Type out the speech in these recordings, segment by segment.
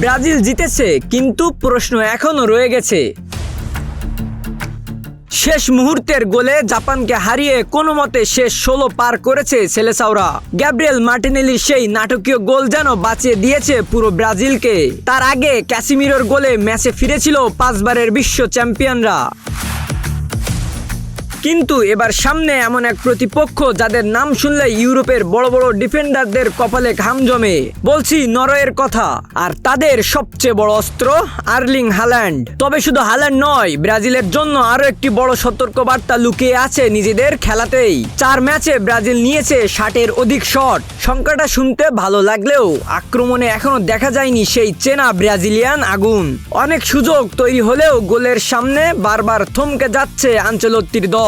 Brazil জিতেছে, কিন্তু প্রশ্ন এখনো রয়ে গেছে। শেষ মুহূর্তের গোলে জাপানকে হারিয়ে কোনো মতে শেষ 16 পার করেছে সেলেসাওরা। গ্যাব্রিয়েল মার্টিনেলির সেই নাটকীয় গোল যেন বাঁচিয়ে দিয়েছে পুরো ব্রাজিলকে। তার আগে ক্যাসিমিরোর গোলে ম্যাচে ফিরেছিল 5 বারের বিশ্ব চ্যাম্পিয়নরা। কিন্তু এবার সামনে এমন এক প্রতিপক্ষ যাদের নাম শুনলে ইউরোপের বড় বড় ডিফেন্ডারদের কপালে ঘাম জমে। বলছি নরওয়ের কথা, আর তাদের সবচেয়ে বড় অস্ত্র আর্লিং হাল্যান্ড। তবে শুধু হাল্যান্ড নয়, ব্রাজিলের জন্য আরো একটি বড় সতর্কবার্তা লুকিয়ে আছে নিজেদের খেলাতেই। 4 ম্যাচে ব্রাজিল নিয়েছে 60-এর অধিক শট। সংখ্যাটা শুনতে ভালো লাগলেও আক্রমণে এখনো দেখা যায়নি সেই চেনা ব্রাজিলিয়ান আগুন। অনেক সুযোগ তৈরি হলেও গোলের সামনে বারবার থমকে যাচ্ছে আনচেলত্তির দল।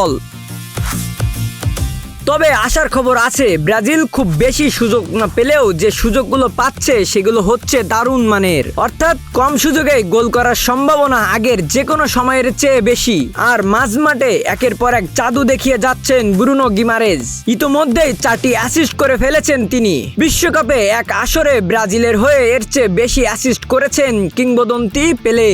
তবে আশার খবর আছে, ব্রাজিল খুব বেশি সুযোগ না পেলেও যে সুযোগগুলো পাচ্ছে সেগুলো হচ্ছে দারুণ মানের। অর্থাৎ কম সুযোগে গোল করার সম্ভাবনা আগের যে কোনো সময়ের চেয়ে বেশি। আর মাঝমাঠে একের পর এক জাদু দেখিয়ে যাচ্ছেন ব্রুনো গিমারেজ। ইতোমধ্যেই 4টি অ্যাসিস্ট করে ফেলেছেন তিনি। বিশ্বকাপে এক আসরে ব্রাজিলের হয়ে এর চেয়ে বেশি অ্যাসিস্ট করেছেন কিংবদন্তি পেলে।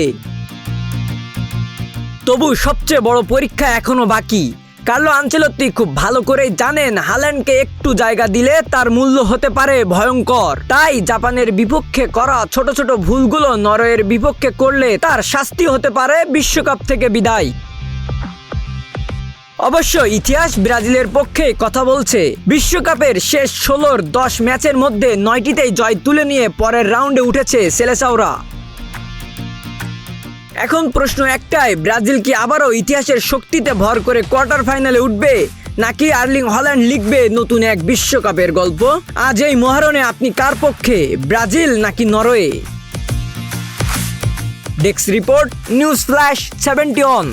তবু সবচেয়ে বড় পরীক্ষা এখনো বাকি। কার্লো আনচেলত্তি খুব ভালো করেই জানেন হাল্যান্ডকে একটু জায়গা দিলে তার মূল্য হতে পারে ভয়ঙ্কর। তাই জাপানের বিপক্ষে করা ছোট ছোট ভুলগুলো নরওয়ের বিপক্ষে করলে তার শাস্তি হতে পারে বিশ্বকাপ থেকে বিদায়। অবশ্য ইতিহাস ব্রাজিলের পক্ষে কথা বলছে। বিশ্বকাপের শেষ 16-র 10 ম্যাচের মধ্যে 9টিতেই জয় তুলে নিয়ে পরের রাউন্ডে উঠেছে সেলেসাওরা। এখন প্রশ্ন একটাই, ব্রাজিল কি আবারও ইতিহাসের শক্তিতে ভর করে কোয়ার্টার ফাইনালে উঠবে, নাকি আর্লিং হল্যান্ড লিখবে নতুন এক বিশ্বকাপের গল্প? আজ এই মহারণে আপনি কার পক্ষে, ব্রাজিল নাকি Norway? Desk report, news flash 70 on.